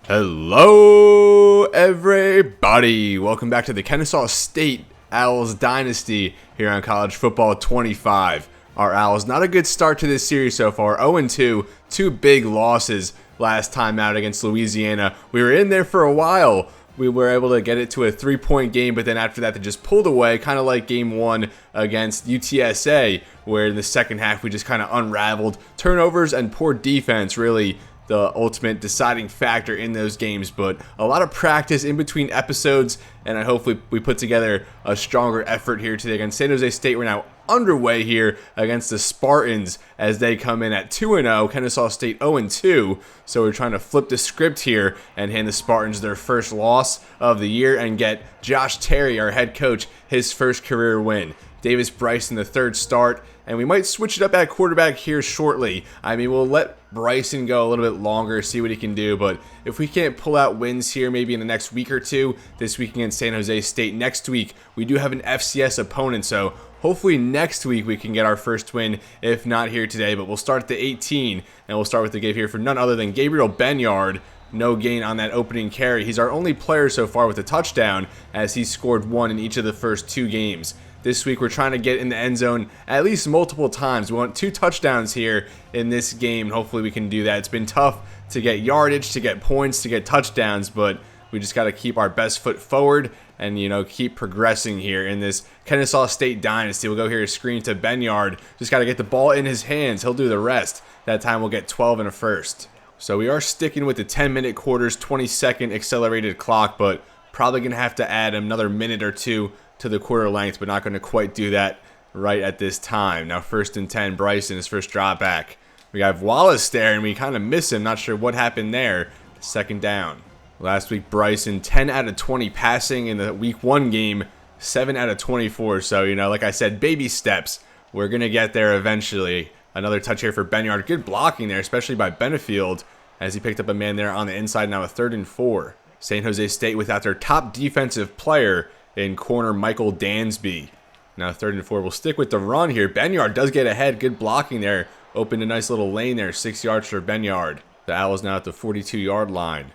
Hello everybody, welcome back to the Kennesaw State Owls Dynasty here on College Football 25. Our Owls, not a good start to this series so far, 0-2, two big losses last time out against Louisiana. We were in there for a while. We were able to get it to a 3-point game, but then after that they just pulled away, kind of like game one against UTSA, where in the second half we just kind of unraveled. Turnovers and poor defense really the ultimate deciding factor in those games, but a lot of practice in between episodes, and I hope we put together a stronger effort here today against San Jose State. We're now underway here against the Spartans as they come in at 2-0, Kennesaw State 0-2, so we're trying to flip the script here and hand the Spartans their first loss of the year and get Josh Terry, our head coach, his first career win. Davis Bryson, the third start, and we might switch it up at quarterback here shortly. I mean, we'll let Bryson go a little bit longer, see what he can do, but if we can't pull out wins here maybe in the next week or two, this week against San Jose State, next week we do have an FCS opponent, so hopefully next week we can get our first win, if not here today, but we'll start at the 18, and we'll start with the give here for none other than Gabriel Benyard. No gain on that opening carry. He's our only player so far with a touchdown, as he scored one in each of the first two games. This week we're trying to get in the end zone at least multiple times. We want 2 touchdowns here in this game, and hopefully we can do that. It's been tough to get yardage, to get points, to get touchdowns, but we just got to keep our best foot forward and, keep progressing here in this Kennesaw State Dynasty. We'll go here, screen to Benyard. Just got to get the ball in his hands. He'll do the rest. That time we'll get 12 and a first. So we are sticking with the 10-minute quarters, 20-second accelerated clock, but probably going to have to add another minute or two to the quarter length, but not going to quite do that right at this time. Now 1st and 10, Bryson, his first drop back. We have Wallace there, and we kind of miss him. Not sure what happened there. 2nd down. Last week, Bryson, 10 out of 20 passing in the week 1 game, 7 out of 24. So, like I said, baby steps. We're going to get there eventually. Another touch here for Benyard. Good blocking there, especially by Benefield, as he picked up a man there on the inside. Now a 3rd and 4. San Jose State without their top defensive player in corner Michael Dansby. Now 3rd and 4. We'll stick with the run here. Benyard does get ahead. Good blocking there. Opened a nice little lane there. 6 yards for Benyard. The Owls now at the 42-yard line.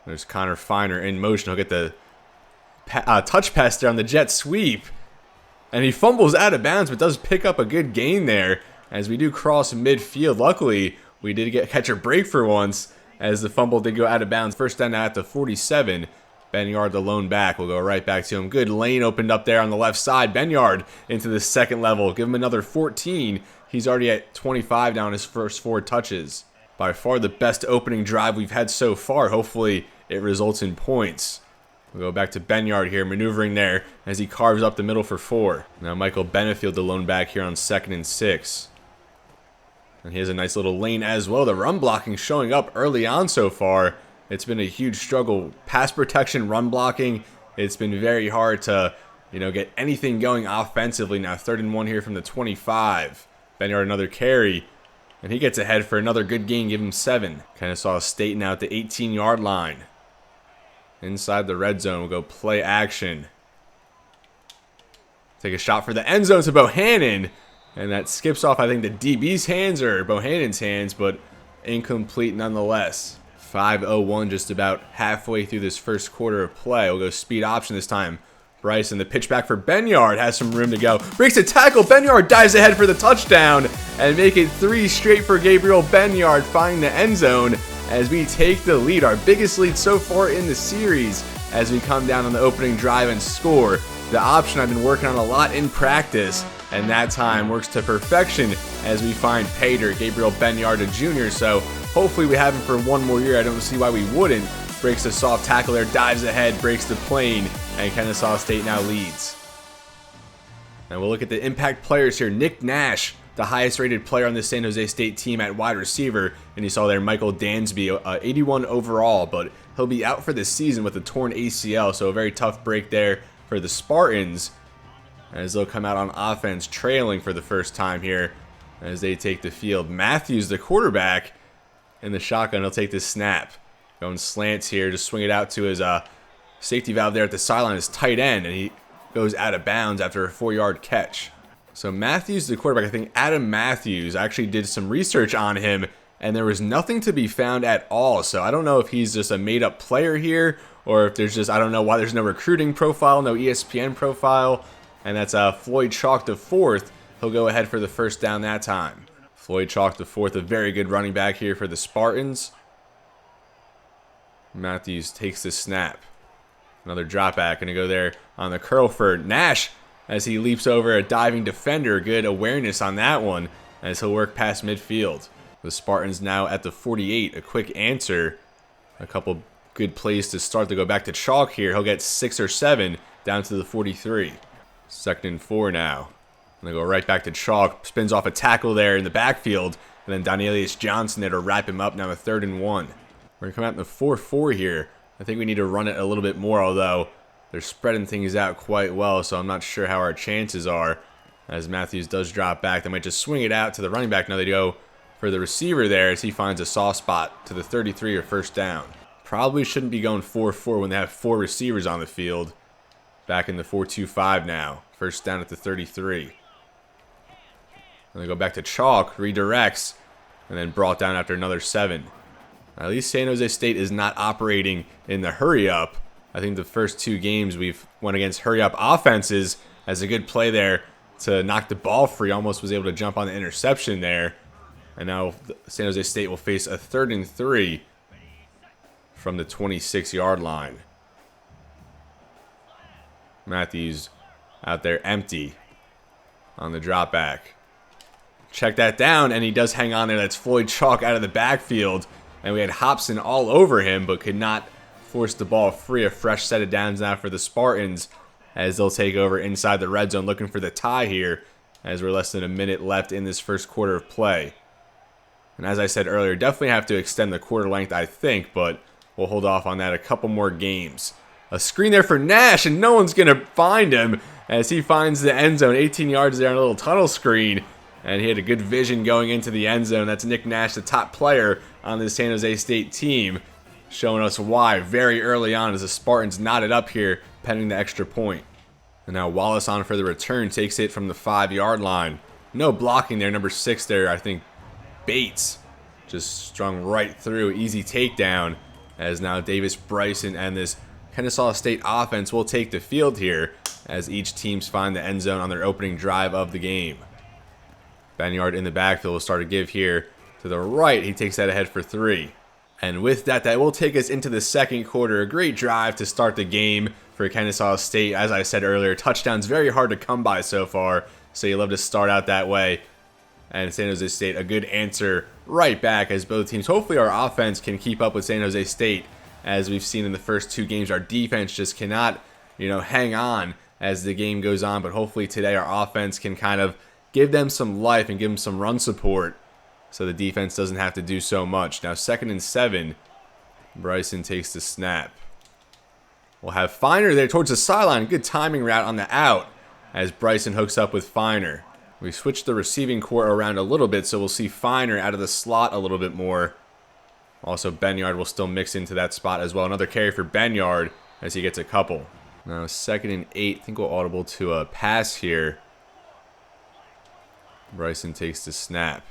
There's Connor Finer in motion. He'll get the touch pass there on the jet sweep. And he fumbles out of bounds, but does pick up a good gain there as we do cross midfield. Luckily, we did catch a break for once as the fumble did go out of bounds. First down now at the 47. Benyard, the lone back, will go right back to him. Good lane opened up there on the left side. Benyard into the second level. Give him another 14. He's already at 25 down his first 4 touches. By far the best opening drive we've had so far. Hopefully it results in points. We'll go back to Benyard here, maneuvering there as he carves up the middle for 4. Now Michael Benefield, the lone back here on 2nd and 6. And he has a nice little lane as well. The run blocking showing up early on so far. It's been a huge struggle. Pass protection, run blocking. It's been very hard to, get anything going offensively. Now 3rd and 1 here from the 25. Benyard another carry. And he gets ahead for another good gain. Give him 7. Kennesaw State now at the 18-yard line. Inside the red zone. We'll go play action. Take a shot for the end zone to Bohannon. And that skips off, I think, the DB's hands or Bohannon's hands, but incomplete nonetheless. 5:01, just about halfway through this first quarter of play. We'll go speed option this time. Bryson, the pitch back for Benyard, has some room to go. Breaks a tackle. Benyard dives ahead for the touchdown and make it 3 straight for Gabriel Benyard, finding the end zone as we take the lead. Our biggest lead so far in the series as we come down on the opening drive and score. The option I've been working on a lot in practice, and that time works to perfection as we find Pater, Gabriel Benyard, a junior. So hopefully we have him for one more year. I don't see why we wouldn't. Breaks the soft tackle there, dives ahead, breaks the plane, and Kennesaw State now leads. And we'll look at the impact players here. Nick Nash, the highest rated player on the San Jose State team at wide receiver. And you saw there Michael Dansby, 81 overall, but he'll be out for this season with a torn ACL. So a very tough break there for the Spartans as they'll come out on offense trailing for the first time here as they take the field. Matthews, the quarterback, in the shotgun, he'll take this snap. Going slants here, just swing it out to his safety valve there at the sideline, his tight end, and he goes out of bounds after a 4-yard catch. So Matthews, the quarterback, I think Adam Matthews, I actually did some research on him and there was nothing to be found at all. So I don't know if he's just a made-up player here, or if there's just, I don't know why there's no recruiting profile, no ESPN profile. And that's Floyd Chalk the fourth. He'll go ahead for the first down that time. Floyd Chalk the fourth, a very good running back here for the Spartans. Matthews takes the snap. Another drop back, going to go there on the curl for Nash as he leaps over a diving defender. Good awareness on that one as he'll work past midfield. The Spartans now at the 48. A quick answer. A couple good plays to start to go back to Chalk here. He'll get 6 or 7 down to the 43. 2nd and 4 now. And they go right back to Chalk. Spins off a tackle there in the backfield. And then Donelius Johnson there to wrap him up. Now a 3rd and 1. We're going to come out in the 4-4 here. I think we need to run it a little bit more, although they're spreading things out quite well, so I'm not sure how our chances are. As Matthews does drop back, they might just swing it out to the running back. Now they go for the receiver there as he finds a soft spot to the 33 or first down. Probably shouldn't be going 4-4 when they have 4 receivers on the field. Back in the 4-2-5 now. First down at the 33. And they go back to Chalk, redirects, and then brought down after another 7. At least San Jose State is not operating in the hurry-up. I think the first 2 games we've went against hurry-up offenses as a good play there to knock the ball free. Almost was able to jump on the interception there. And now San Jose State will face a 3rd and 3 from the 26-yard line. Matthews out there empty on the drop back. Check that down, and he does hang on there. That's Floyd Chalk out of the backfield. And we had Hobson all over him, but could not force the ball free. A fresh set of downs now for the Spartans as they'll take over inside the red zone, looking for the tie here as we're less than a minute left in this first quarter of play. And as I said earlier, definitely have to extend the quarter length, I think, but we'll hold off on that a couple more games. A screen there for Nash, and no one's going to find him as he finds the end zone. 18 yards there on a little tunnel screen. And he had a good vision going into the end zone. That's Nick Nash, the top player on the San Jose State team, showing us why very early on as the Spartans knotted up here, pending the extra point. And now Wallace on for the return, takes it from the 5-yard line. No blocking there, number 6 there, I think Bates just strung right through. Easy takedown as now Davis Bryson and this Kennesaw State offense will take the field here as each teams find the end zone on their opening drive of the game. Banyard in the backfield will start a give here to the right. He takes that ahead for 3. And with that, that will take us into the second quarter. A great drive to start the game for Kennesaw State. As I said earlier, touchdowns very hard to come by so far, so you love to start out that way. And San Jose State, a good answer right back as both teams. Hopefully our offense can keep up with San Jose State. As we've seen in the first 2 games, our defense just cannot, hang on as the game goes on. But hopefully today our offense can kind of give them some life and give them some run support so the defense doesn't have to do so much. Now 2nd and 7. Bryson takes the snap. We'll have Feiner there towards the sideline. Good timing route on the out as Bryson hooks up with Feiner. We switched the receiving core around a little bit, so we'll see Feiner out of the slot a little bit more. Also, Benyard will still mix into that spot as well. Another carry for Benyard as he gets a couple. Now 2nd and 8. I think we'll audible to a pass here. Bryson takes the snap.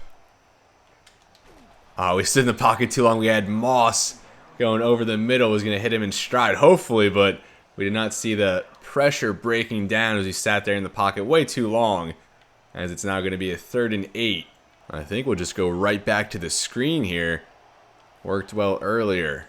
Oh, we stood in the pocket too long. We had Moss going over the middle. Was going to hit him in stride, hopefully, but we did not see the pressure breaking down as he sat there in the pocket way too long, as it's now going to be a 3rd and 8. I think we'll just go right back to the screen here. Worked well earlier.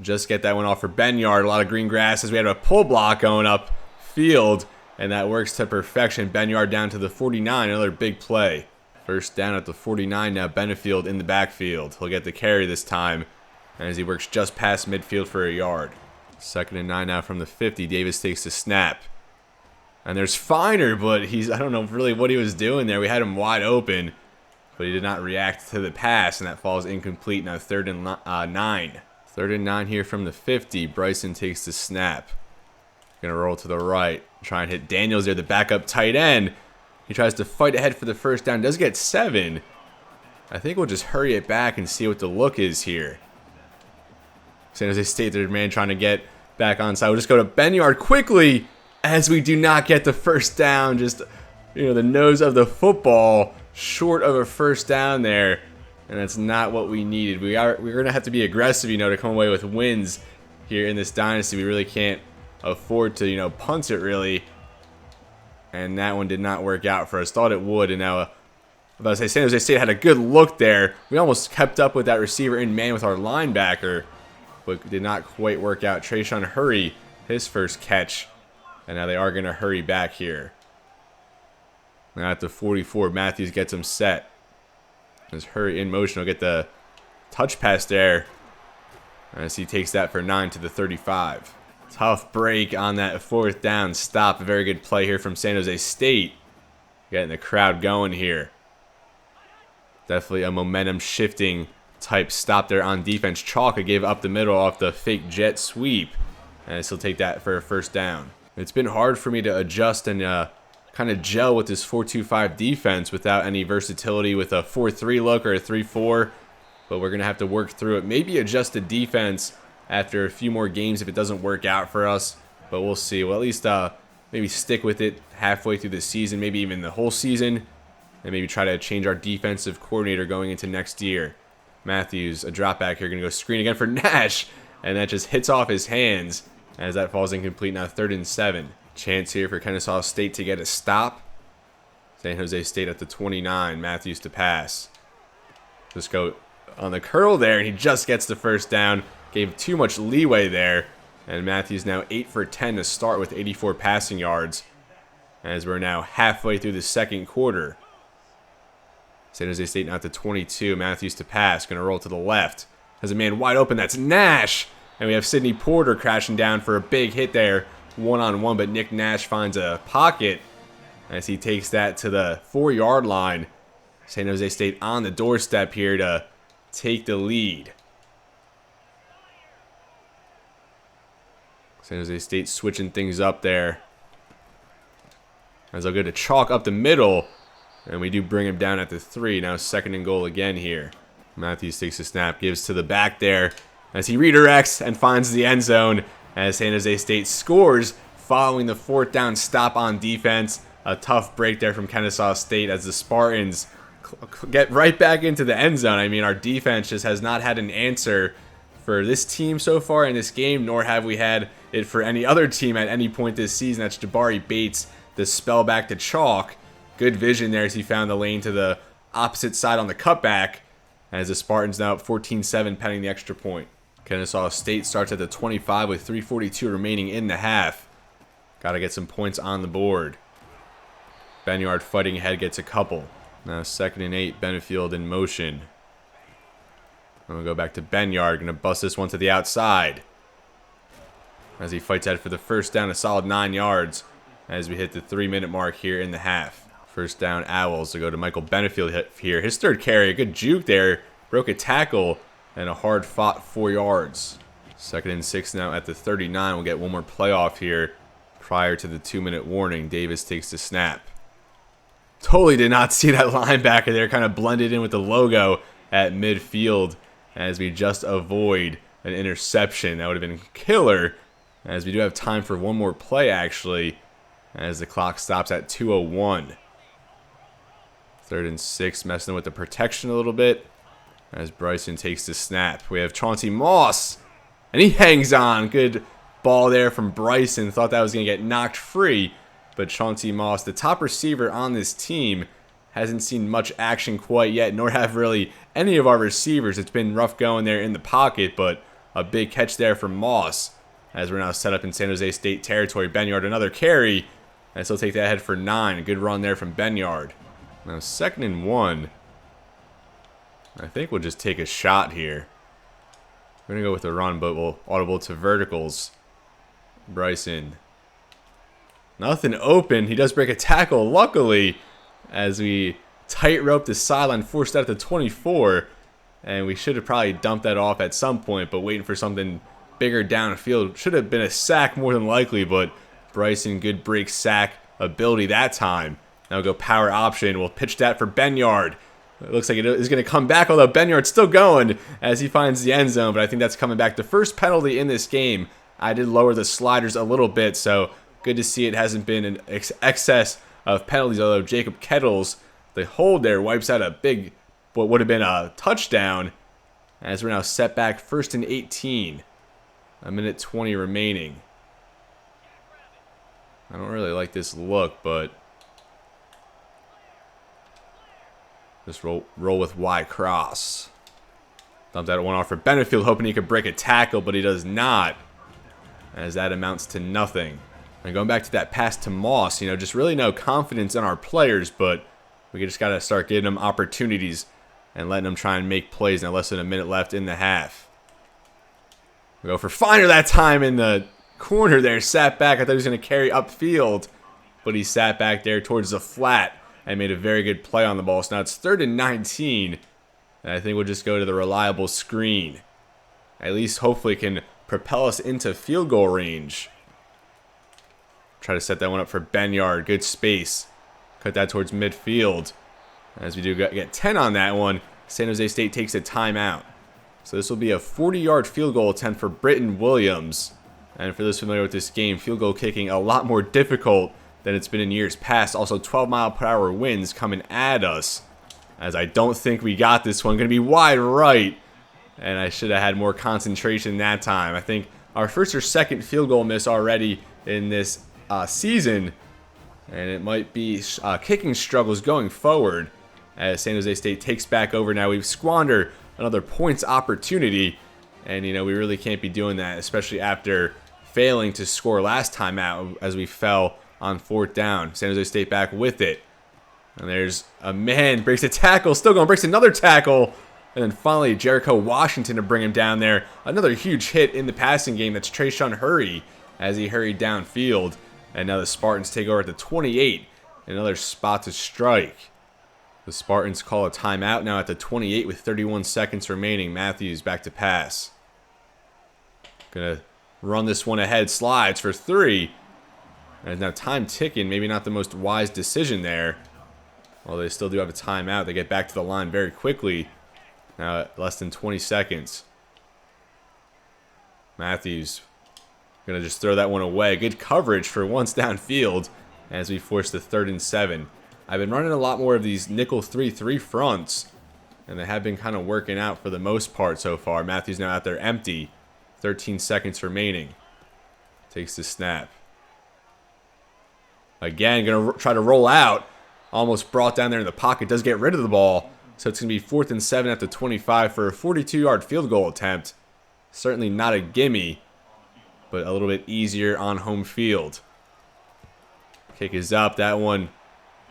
Just get that one off for Benyard. A lot of green grass as we had a pull block going up field. And that works to perfection. Benyard down to the 49. Another big play. First down at the 49 now. Benefield in the backfield. He'll get the carry this time as he works just past midfield for a yard. 2nd and 9 now from the 50. Davis takes the snap. And there's Feiner, but I don't know really what he was doing there. We had him wide open, but he did not react to the pass, and that falls incomplete. Now 3rd and 9. 3rd and 9 here from the 50. Bryson takes the snap. Going to roll to the right. Try and hit Daniels there, the backup tight end. He tries to fight ahead for the first down. Does get 7. I think we'll just hurry it back and see what the look is here. San Jose State, their man trying to get back on side. We'll just go to Benyard quickly as we do not get the first down. Just, the nose of the football short of a first down there. And that's not what we needed. We're going to have to be aggressive, to come away with wins here in this dynasty. We really can't afford to, punt it really. And that one did not work out for us. Thought it would, and now about to say San Jose State had a good look there. We almost kept up with that receiver in man with our linebacker, but did not quite work out. Trayshawn Hurry, his first catch, and now they are going to hurry back here. Now at the 44, Matthews gets him set. As Hurry in motion will get the touch pass there, as he takes that for 9 to the 35. Tough break on that 4th down stop. A very good play here from San Jose State. Getting the crowd going here. Definitely a momentum shifting type stop there on defense. Chalk gave up the middle off the fake jet sweep, and he'll take that for a 1st down. It's been hard for me to adjust and kind of gel with this 4-2-5 defense without any versatility with a 4-3 look or a 3-4, but we're going to have to work through it. Maybe adjust the defense after a few more games if it doesn't work out for us, but we'll see. We'll at least maybe stick with it halfway through the season, maybe even the whole season, and maybe try to change our defensive coordinator going into next year. Matthews, a drop back here, going to go screen again for Nash, and that just hits off his hands as that falls incomplete. Now 3rd and 7. Chance here for Kennesaw State to get a stop. San Jose State at the 29. Matthews to pass. Just go on the curl there, and he just gets the 1st down. Gave too much leeway there. And Matthews now 8 for 10 to start with 84 passing yards. As we're now halfway through the 2nd quarter. San Jose State now at the 22. Matthews to pass. Going to roll to the left. Has a man wide open. That's Nash. And we have Sidney Porter crashing down for a big hit there. One-on-one, but Nick Nash finds a pocket as he takes that to the 4-yard line. San Jose State on the doorstep here to take the lead. San Jose State switching things up there. As they'll go to Chalk up the middle, and we do bring him down at the 3. Now 2nd and goal again here. Matthews takes a snap, gives to the back there as he redirects and finds the end zone. As San Jose State scores following the 4th down stop on defense. A tough break there from Kennesaw State as the Spartans get right back into the end zone. I mean, our defense just has not had an answer for this team so far in this game, nor have we had it for any other team at any point this season. That's Jabari Bates, the spell back to Chalk. Good vision there as he found the lane to the opposite side on the cutback, as the Spartans now up 14-7 pending the extra point. Kennesaw State starts at the 25 with 3:42 remaining in the half. Got to get some points on the board. Benyard fighting ahead, gets a couple. Now 2nd and 8, Benefield in motion. I'm going to go back to Benyard. Going to bust this one to the outside. As he fights ahead for the 1st down, a solid 9 yards. As we hit the 3-minute mark here in the half. 1st down, Owls to go to Michael Benefield here. His 3rd carry, a good juke there. Broke a tackle. And a hard-fought 4 yards. 2nd and 6 now at the 39. We'll get one more playoff here prior to the 2-minute warning. Davis takes the snap. Totally did not see that linebacker there. Kind of blended in with the logo at midfield as we just avoid an interception. That would have been killer, as we do have time for one more play, actually, as the clock stops at 2:01. 3rd and 6, messing with the protection a little bit. As Bryson takes the snap. We have Chauncey Moss. And he hangs on. Good ball there from Bryson. Thought that was going to get knocked free. But Chauncey Moss, the top receiver on this team, hasn't seen much action quite yet. Nor have really any of our receivers. It's been rough going there in the pocket. But a big catch there from Moss. As we're now set up in San Jose State territory. Benyard, another carry. And so take that ahead for 9. Good run there from Benyard. Now 2nd and 1. I think we'll just take a shot here. We're going to go with a run, but we'll audible to verticals. Bryson. Nothing open. He does break a tackle, luckily, as we tightrope the sideline, forced out at the 24. And we should have probably dumped that off at some point, but waiting for something bigger downfield. Should have been a sack more than likely, but Bryson, good break sack ability that time. Now we'll go power option. We'll pitch that for Benyard. It looks like it is going to come back, although Benyard's still going as he finds the end zone, but I think that's coming back. The first penalty in this game, I did lower the sliders a little bit, so good to see it hasn't been an excess of penalties, although Jacob Kettles, the hold there, wipes out a big what would have been a touchdown, as we're now set back 1st and 18. A minute 20 remaining. I don't really like this look, but just roll with Y cross. Dump that one off for Benefield, hoping he could break a tackle, but he does not, as that amounts to nothing. And going back to that pass to Moss, just really no confidence in our players, but we just got to start giving them opportunities and letting them try and make plays. Now less than a minute left in the half. We go for Finer that time in the corner there. Sat back. I thought he was going to carry upfield, but he sat back there towards the flat and made a very good play on the ball. So now it's 3rd and 19. And I think we'll just go to the reliable screen. At least hopefully can propel us into field goal range. Try to set that one up for Benyard. Good space. Cut that towards midfield. As we do get 10 on that one, San Jose State takes a timeout. So this will be a 40-yard field goal attempt for Britton Williams. And for those familiar with this game, field goal kicking a lot more difficult than it's been in years past. Also 12-mile-per-hour winds coming at us. As I don't think we got this one. Going to be wide right. And I should have had more concentration that time. I think our first or second field goal miss already in this season. And it might be kicking struggles going forward as San Jose State takes back over. Now we've squandered another points opportunity. And, we really can't be doing that, especially after failing to score last time out as we fell on 4th down. San Jose State back with it. And there's a man, breaks a tackle, still going, breaks another tackle. And then finally, Jericho Washington to bring him down there. Another huge hit in the passing game. That's Trayshawn Hurry as he hurried downfield. And now the Spartans take over at the 28. Another spot to strike. The Spartans call a timeout now at the 28 with 31 seconds remaining. Matthews back to pass. Gonna run this one ahead, slides for 3. And now time ticking, maybe not the most wise decision there. Well, they still do have a timeout. They get back to the line very quickly. Now less than 20 seconds. Matthews gonna just throw that one away. Good coverage for once downfield as we force the 3rd and 7. I've been running a lot more of these nickel 3-3 fronts, and they have been kind of working out for the most part so far. Matthews now out there empty. 13 seconds remaining. Takes the snap. Again, going to try to roll out. Almost brought down there in the pocket. Does get rid of the ball. So it's going to be 4th and 7 at the 25 for a 42-yard field goal attempt. Certainly not a gimme, but a little bit easier on home field. Kick is up. That one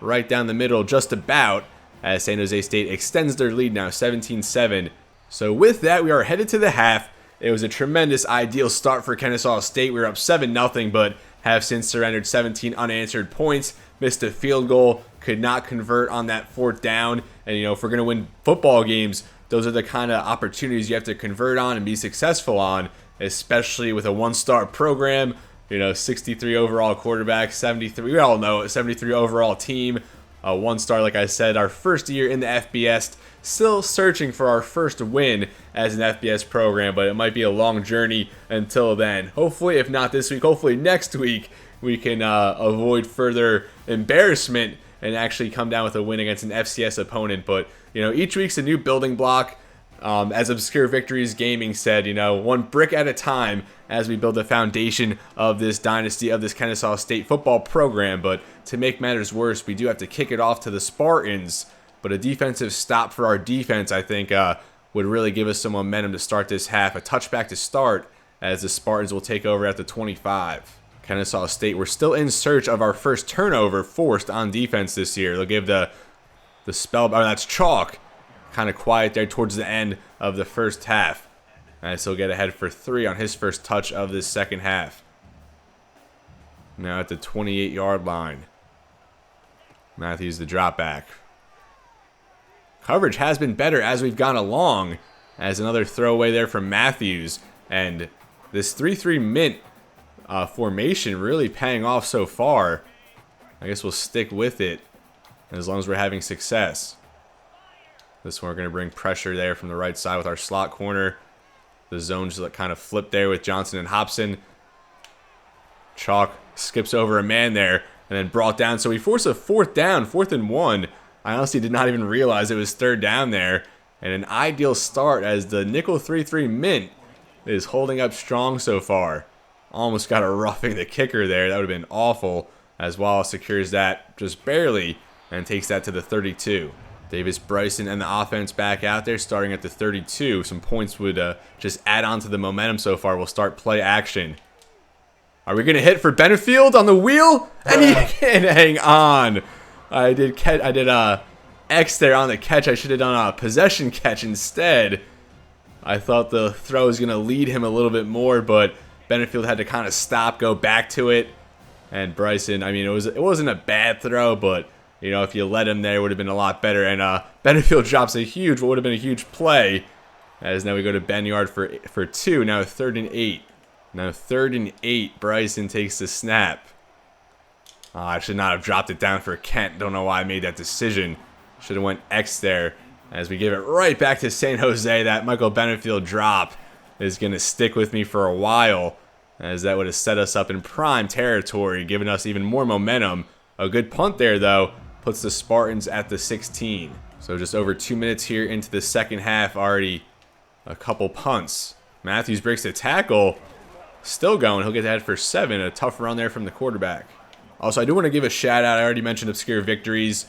right down the middle just about, as San Jose State extends their lead now 17-7. So with that, we are headed to the half. It was a tremendous ideal start for Kennesaw State. We were up 7-0, but have since surrendered 17 unanswered points. Missed a field goal, could not convert on that 4th down. And, if we're going to win football games, those are the kind of opportunities you have to convert on and be successful on, especially with a 1-star program. 63 overall quarterback, 73, we all know it, 73 overall team. 1-star, like I said, our first year in the FBS. Still searching for our first win as an FBS program, but it might be a long journey until then. Hopefully, if not this week, hopefully next week, we can avoid further embarrassment and actually come down with a win against an FCS opponent. But, each week's a new building block. As Obscure Victories Gaming said, one brick at a time as we build the foundation of this dynasty, of this Kennesaw State football program. But to make matters worse, we do have to kick it off to the Spartans. But a defensive stop for our defense, I think, would really give us some momentum to start this half. A touchback to start as the Spartans will take over at the 25. Kennesaw State, we're still in search of our first turnover forced on defense this year. They'll give the spell, that's chalk. Kind of quiet there towards the end of the first half. And he'll get ahead for 3 on his first touch of this second half. Now at the 28-yard line. Matthews the drop back. Coverage has been better as we've gone along. As another throwaway there from Matthews. And this 3-3 mint formation really paying off so far. I guess we'll stick with it as long as we're having success. This one we're going to bring pressure there from the right side with our slot corner. The zone just kind of flipped there with Johnson and Hobson. Chalk skips over a man there and then brought down. So we force a 4th down, 4th and 1. I honestly did not even realize it was third down there. And an ideal start as the nickel 3-3 mint is holding up strong so far. Almost got a roughing the kicker there. That would have been awful, as Wallace secures that just barely and takes that to the 32. Davis Bryson and the offense back out there starting at the 32. Some points would just add on to the momentum so far. We'll start play action. Are we going to hit for Benefield on the wheel? And he can hang on. I did X there on the catch. I should have done a possession catch instead. I thought the throw was going to lead him a little bit more, but Benefield had to kind of stop, go back to it. And Bryson, I mean, it wasn't a bad throw, but you know, if you let him there, it would have been a lot better. And Benefield drops what would have been a huge play. As now we go to Ben Yard for 2. Now 3rd and 8. Now 3rd and 8. Bryson takes the snap. I should not have dropped it down for Kent. Don't know why I made that decision. Should have went X there. As we give it right back to San Jose. That Michael Benefield drop is going to stick with me for a while, as that would have set us up in prime territory, giving us even more momentum. A good punt there, though, puts the Spartans at the 16. So just over 2 minutes here into the second half, already a couple punts. Matthews breaks the tackle. Still going. He'll get that for 7. A tough run there from the quarterback. Also, I do want to give a shout-out. I already mentioned Obscure Victories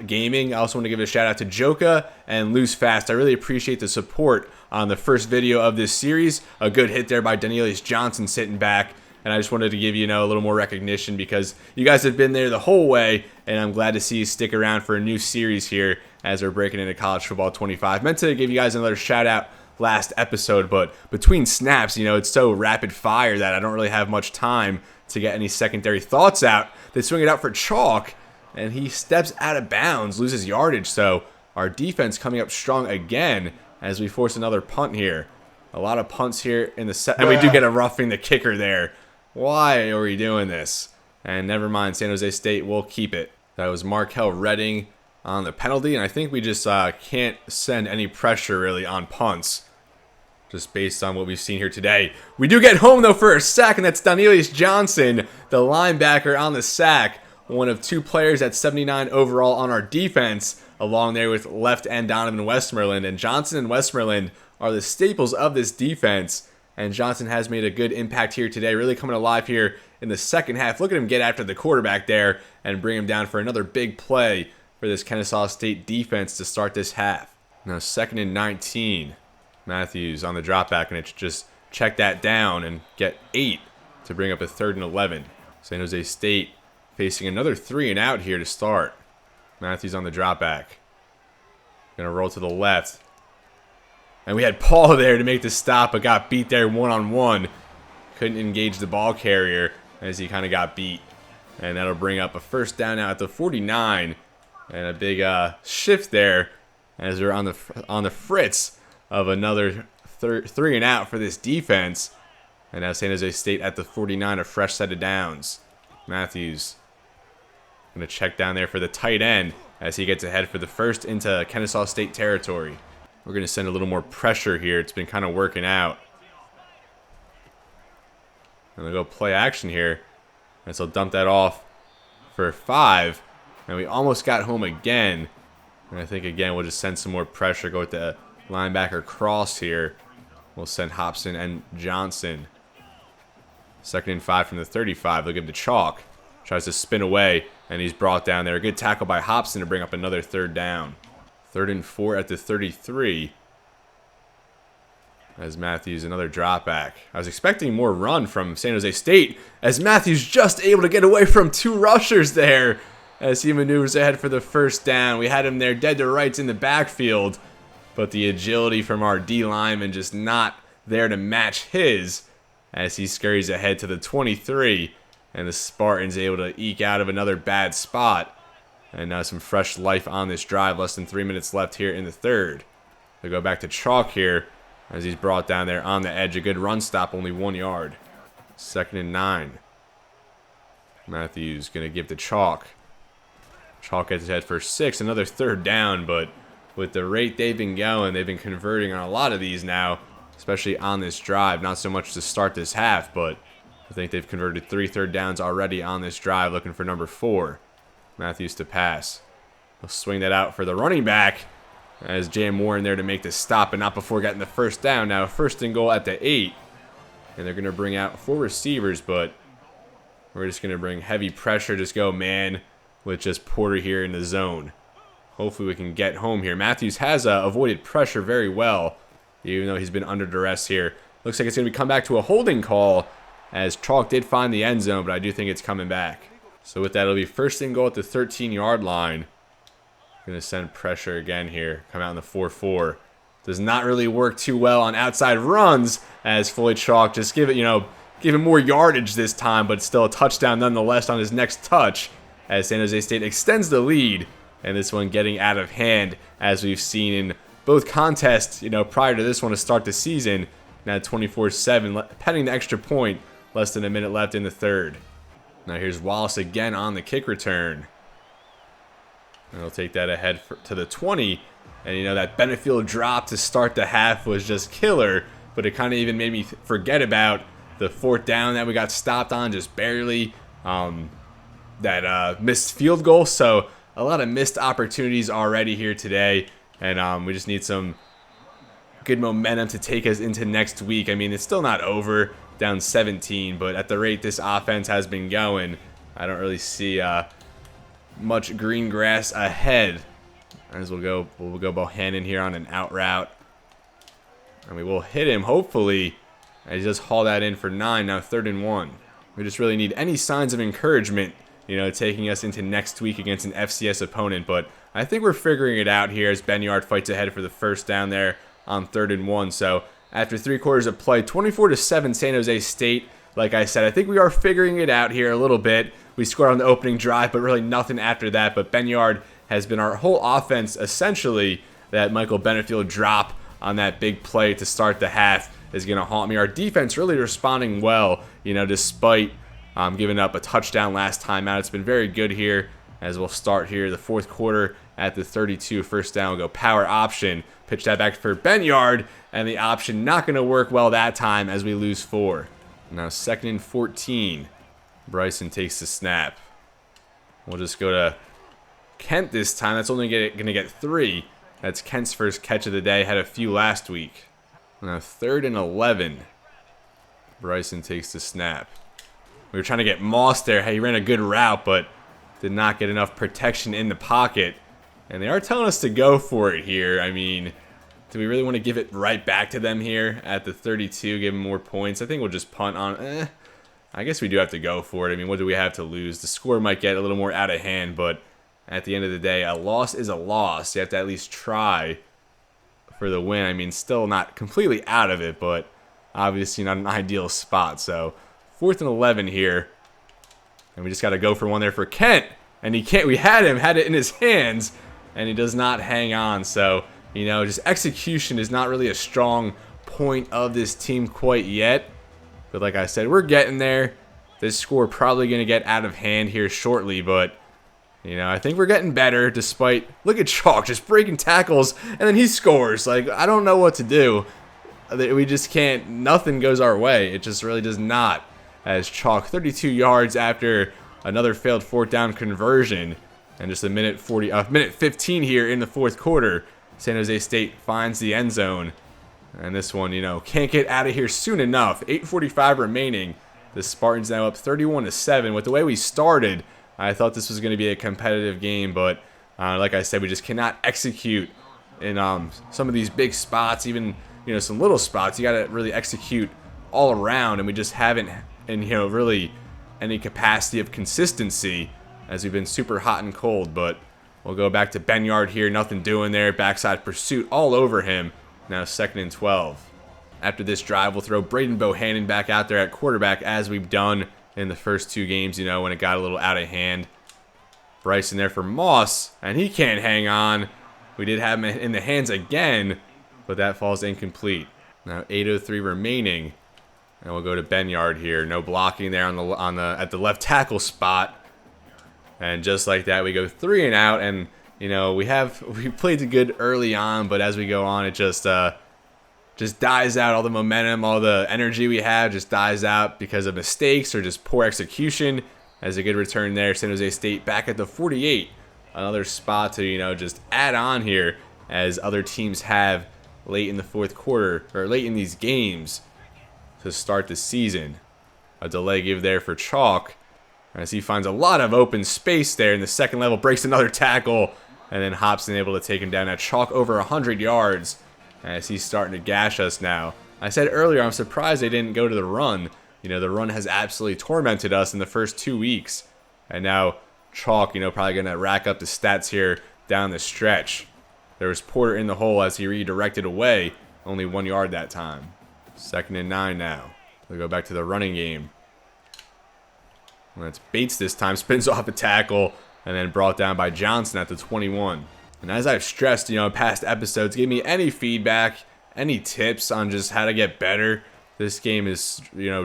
Gaming. I also want to give a shout-out to Joka and Lose Fast. I really appreciate the support on the first video of this series. A good hit there by Danielius Johnson sitting back. And I just wanted to give you, a little more recognition because you guys have been there the whole way. And I'm glad to see you stick around for a new series here as we're breaking into College Football 25. Meant to give you guys another shout-out last episode, but between snaps, it's so rapid fire that I don't really have much time to get any secondary thoughts out. They swing it out for Chalk, and he steps out of bounds, loses yardage. So our defense coming up strong again as we force another punt here. A lot of punts here in the set, and we do get a roughing the kicker there. Why are we doing this? And never mind, San Jose State will keep it. That was Markel Redding on the penalty, and I think we just can't send any pressure really on punts, just based on what we've seen here today. We do get home, though, for a sack, and that's Danielius Johnson, the linebacker on the sack. One of 2 players at 79 overall on our defense, along there with left end Donovan Westmoreland. And Johnson and Westmoreland are the staples of this defense. And Johnson has made a good impact here today, really coming alive here in the second half. Look at him get after the quarterback there and bring him down for another big play for this Kennesaw State defense to start this half. Now 2nd and 19. Matthews on the drop back, and it's just check that down and get 8 to bring up a 3rd and 11. San Jose State facing another 3 and out here to start. Matthews on the drop back. Gonna roll to the left. And we had Paul there to make the stop, but got beat there one-on-one. Couldn't engage the ball carrier as he kind of got beat. And that'll bring up a 1st down now at the 49. And a big shift there as we're on the fritz of another 3 and out for this defense. And now San Jose State at the 49, a fresh set of downs. Matthews going to check down there for the tight end as he gets ahead for the 1st into Kennesaw State territory. We're going to send a little more pressure here. It's been kind of working out. And they'll go play action here. And so dump that off for 5. And we almost got home again. And I think, again, we'll just send some more pressure. Go with the linebacker cross here. We'll send Hobson and Johnson. 2nd and 5 from the 35. They'll give to Chalk. Tries to spin away, and he's brought down there. A good tackle by Hobson to bring up another 3rd down. 3rd and 4 at the 33. As Matthews, another drop back. I was expecting more run from San Jose State, as Matthews just able to get away from 2 rushers there as he maneuvers ahead for the 1st down. We had him there dead to rights in the backfield, but the agility from our D lineman just not there to match his as he scurries ahead to the 23, and the Spartans able to eke out of another bad spot. And now some fresh life on this drive. Less than 3 minutes left here in the 3rd. They go back to Chalk here as he's brought down there on the edge. A good run stop, only 1 yard. 2nd and 9. Matthews going to give to Chalk. Chalk gets ahead for 6. Another 3rd down, but with the rate they've been going, they've been converting on a lot of these now, especially on this drive. Not so much to start this half, but I think they've converted 3 3rd downs already on this drive, looking for number 4. Matthews to pass. He'll swing that out for the running back as Jam Moore in there to make the stop, but not before getting the first down. Now 1st and goal at the 8. And they're going to bring out 4 receivers, but we're just going to bring heavy pressure. Just go man with just Porter here in the zone. Hopefully we can get home here. Matthews has avoided pressure very well, even though he's been under duress here. Looks like it's going to come back to a holding call as Chalk did find the end zone, but I do think it's coming back. So with that, it'll be 1st and goal at the 13-yard line. Going to send pressure again here. Come out in the 4-4. Does not really work too well on outside runs as Floyd Chalk just give him more yardage this time, but still a touchdown nonetheless on his next touch as San Jose State extends the lead. And this one getting out of hand as we've seen in both contests, prior to this one to start the season. Now 24-7, petting the extra point, less than a minute left in the 3rd. Now here's Wallace again on the kick return. And he'll take that ahead to the 20. And that Benefield drop to start the half was just killer. But it kind of even made me forget about the 4th down that we got stopped on just barely. That missed field goal. So a lot of missed opportunities already here today. And we just need some good momentum to take us into next week. I mean, it's still not over, down 17. But at the rate this offense has been going, I don't really see much green grass ahead. As we'll go Bohannon here on an out route. And we will hit him, hopefully. And he just haul that in for 9, now 3rd and 1. We just really need any signs of encouragement, taking us into next week against an FCS opponent. But I think we're figuring it out here as Benyard fights ahead for the 1st down there on 3rd and 1. So after 3 quarters of play, 24-7 San Jose State. Like I said, I think we are figuring it out here a little bit. We scored on the opening drive, but really nothing after that. But Benyard has been our whole offense, essentially. That Michael Benefield drop on that big play to start the half is going to haunt me. Our defense really responding well, despite giving up a touchdown last time out. It's been very good here as we'll start here the 4th quarter at the 32. 1st down, we'll go power option. Pitch that back for Benyard, and the option not going to work well that time as we lose 4. Now 2nd and 14. Bryson takes the snap. We'll just go to Kent this time. That's only going to get 3. That's Kent's first catch of the day. Had a few last week. Now 3rd and 11. Bryson takes the snap. We were trying to get Moss there. He ran a good route, but did not get enough protection in the pocket. And they are telling us to go for it here. I mean, do we really want to give it right back to them here at the 32, give them more points? I think we'll just punt on. I guess we do have to go for it. I mean, what do we have to lose? The score might get a little more out of hand, but at the end of the day, a loss is a loss. You have to at least try for the win. I mean, still not completely out of it, but obviously not an ideal spot. So 4th and 11 here. And we just got to go for one there for Kent. And he can't. We had it in his hands, and he does not hang on. So, just execution is not really a strong point of this team quite yet. But like I said, we're getting there. This score probably going to get out of hand here shortly, but I think we're getting better despite... Look at Chalk just breaking tackles, and then he scores. Like, I don't know what to do. We just can't... Nothing goes our way. It just really does not. As Chalk, 32 yards after another failed 4th down conversion. And just a minute 15 here in the 4th quarter. San Jose State finds the end zone. And this one, can't get out of here soon enough. 8:45 remaining. The Spartans now up 31-7. With the way we started, I thought this was going to be a competitive game, but like I said, we just cannot execute in some of these big spots, even some little spots. You got to really execute all around, and we just haven't in really any capacity of consistency as we've been super hot and cold. But we'll go back to Benyard here, nothing doing there. Backside pursuit all over him. Now 2nd and 12. After this drive, we'll throw Braden Bohannon back out there at quarterback as we've done in the first 2 games, when it got a little out of hand. Bryson there for Moss, and he can't hang on. We did have him in the hands again, but that falls incomplete. Now 8:03 remaining, and we'll go to Benyard here. No blocking there at the left tackle spot, and just like that, we go 3 and out. And we played it good early on, but as we go on, it just dies out. All the momentum, all the energy we have just dies out because of mistakes or just poor execution. As a good return there, San Jose State back at the 48 another spot to, just add on here as other teams have late in the fourth quarter, or late in these games to start the season. A delay give there for Chalk as he finds a lot of open space there in the second level, breaks another tackle, and then Hobson able to take him down. Now Chalk over 100 yards as he's starting to gash us now. I said earlier I'm surprised they didn't go to the run. The run has absolutely tormented us in the first 2 weeks. And now Chalk, probably going to rack up the stats here down the stretch. There was Porter in the hole as he redirected away. Only 1 yard that time. 2nd and 9 now. We'll go back to the running game. Well, that's Bates this time. Spins off a tackle and then brought down by Johnson at the 21. And as I've stressed, in past episodes, give me any feedback, any tips on just how to get better. This game is,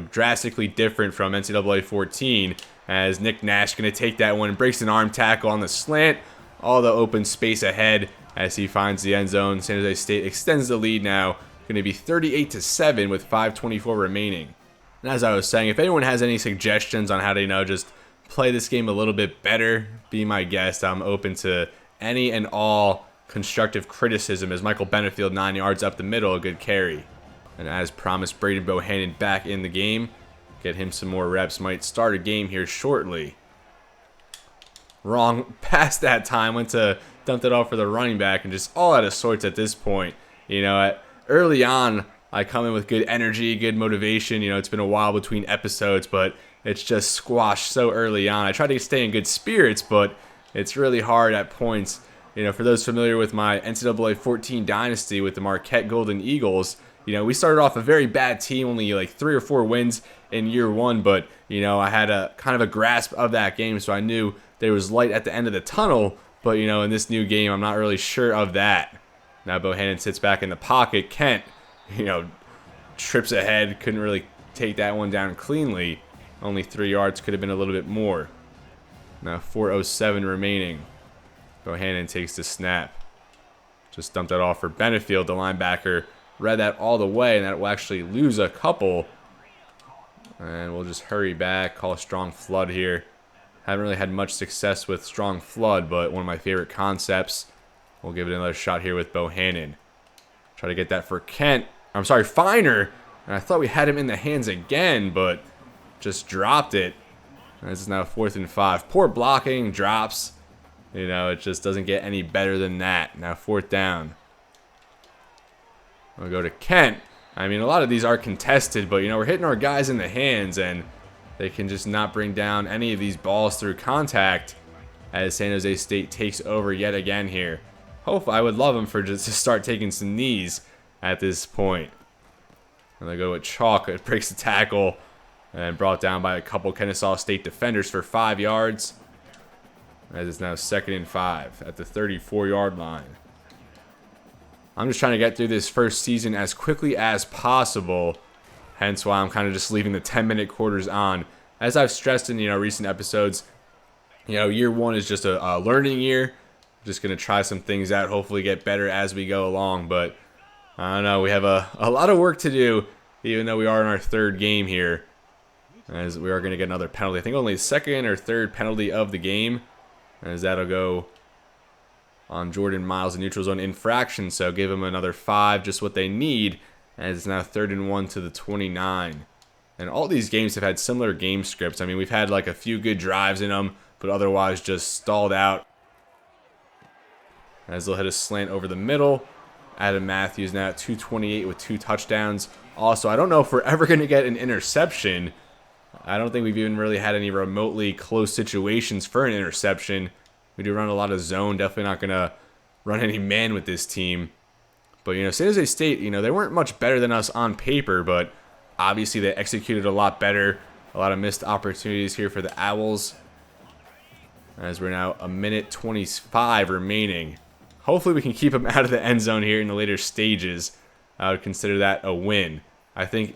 drastically different from NCAA 14 as Nick Nash going to take that one and breaks an arm tackle on the slant. All the open space ahead as he finds the end zone. San Jose State extends the lead now. Going to be 38-7 with 5:24 remaining. And as I was saying, if anyone has any suggestions on how to, just play this game a little bit better, be my guest. I'm open to any and all constructive criticism as Michael Benefield 9 yards up the middle, a good carry. And as promised, Braden Bohannon back in the game. Get him some more reps. Might start a game here shortly. Wrong pass that time. Went to dump it off for the running back and just all out of sorts at this point. Early on, I come in with good energy, good motivation. It's been a while between episodes, but it's just squashed so early on. I try to stay in good spirits, but it's really hard at points. For those familiar with my NCAA 14 Dynasty with the Marquette Golden Eagles, we started off a very bad team, only like 3 or 4 wins in year 1, but, I had a kind of a grasp of that game, so I knew there was light at the end of the tunnel, but, in this new game, I'm not really sure of that. Now Bohannon sits back in the pocket. Kent, trips ahead, couldn't really take that one down cleanly. Only 3 yards, could have been a little bit more. Now 4:07 remaining. Bohannon takes the snap. Just dumped that off for Benefield, the linebacker. Read that all the way, and that will actually lose a couple. And we'll just hurry back, call a strong flood here. Haven't really had much success with strong flood, but one of my favorite concepts. We'll give it another shot here with Bohannon. Try to get that for Finer. And I thought we had him in the hands again, but just dropped it. And this is now 4th and 5. Poor blocking, drops. It just doesn't get any better than that. Now 4th down. We'll go to Kent. A lot of these are contested, but, we're hitting our guys in the hands, and they can just not bring down any of these balls through contact as San Jose State takes over yet again here. Hopefully, I would love them for just to start taking some knees at this point. And they go with Chalk. It breaks the tackle and brought down by a couple Kennesaw State defenders for 5 yards. As it's now 2nd and 5 at the 34-yard line. I'm just trying to get through this first season as quickly as possible. Hence why I'm kind of just leaving the 10-minute quarters on. As I've stressed in, recent episodes, year 1 is just a learning year. Just going to try some things out, hopefully get better as we go along. But I don't know, we have a lot of work to do, even though we are in our 3rd game here. As we are going to get another penalty. I think only the 2nd or 3rd penalty of the game. As that'll go on Jordan Miles, a neutral zone infraction. So give them another 5, just what they need. As it's now 3rd and 1 to the 29. And all these games have had similar game scripts. We've had like a few good drives in them, but otherwise just stalled out. As they'll hit a slant over the middle. Adam Matthews now at 228 with 2 touchdowns. Also, I don't know if we're ever going to get an interception. I don't think we've even really had any remotely close situations for an interception. We do run a lot of zone. Definitely not going to run any man with this team. But, San Jose State, they weren't much better than us on paper, but obviously they executed a lot better. A lot of missed opportunities here for the Owls. As we're now 1:25 remaining. Hopefully we can keep them out of the end zone here in the later stages. I would consider that a win. I think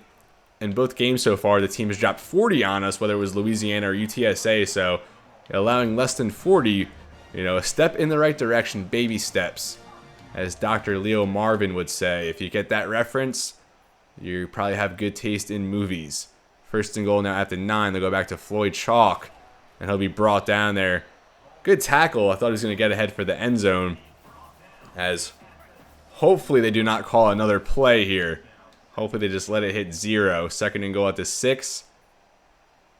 in both games so far, the team has dropped 40 on us, whether it was Louisiana or UTSA. So allowing less than 40, a step in the right direction, baby steps. As Dr. Leo Marvin would say, if you get that reference, you probably have good taste in movies. 1st and goal now at the 9. They'll go back to Floyd Chalk, and he'll be brought down there. Good tackle. I thought he was going to get ahead for the end zone, as hopefully they do not call another play here. Hopefully they just let it hit 0. 2nd and goal at the 6.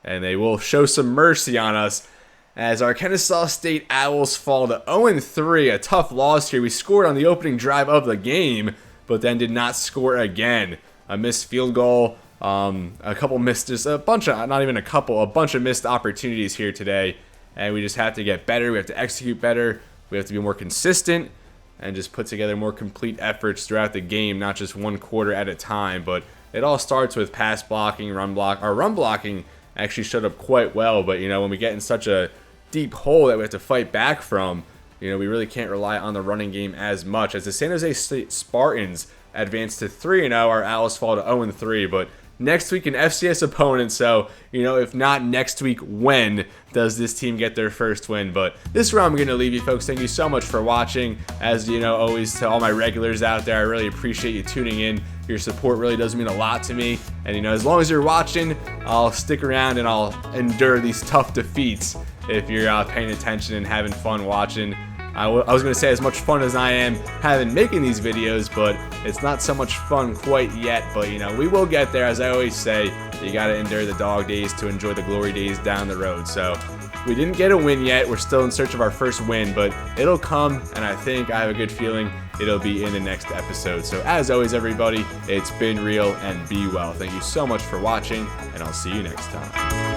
And they will show some mercy on us as our Kennesaw State Owls fall to 0-3. A tough loss here. We scored on the opening drive of the game, but then did not score again. A missed field goal, a couple missed, just a bunch of, not even a couple, a bunch of missed opportunities here today. And we just have to get better. We have to execute better. We have to be more consistent and just put together more complete efforts throughout the game, not just one quarter at a time. But it all starts with pass blocking, run block. Our run blocking actually showed up quite well, but when we get in such a deep hole that we have to fight back from, we really can't rely on the running game as much. As the San Jose State Spartans advance to 3-0, our Owls fall to 0-3, but next week an FCS opponent, so if not next week, when does this team get their first win? But this is where I'm going to leave you, folks. Thank you so much for watching. As always, to all my regulars out there, I really appreciate you tuning in. Your support really does mean a lot to me, and as long as you're watching, I'll stick around and I'll endure these tough defeats if you're paying attention and having fun watching. I was going to say as much fun as I am having making these videos, but it's not so much fun quite yet. But we will get there. As I always say, you got to endure the dog days to enjoy the glory days down the road. So we didn't get a win yet. We're still in search of our first win, but it'll come, and I have a good feeling it'll be in the next episode. So as always, everybody, it's been real, and be well. Thank you so much for watching, and I'll see you next time.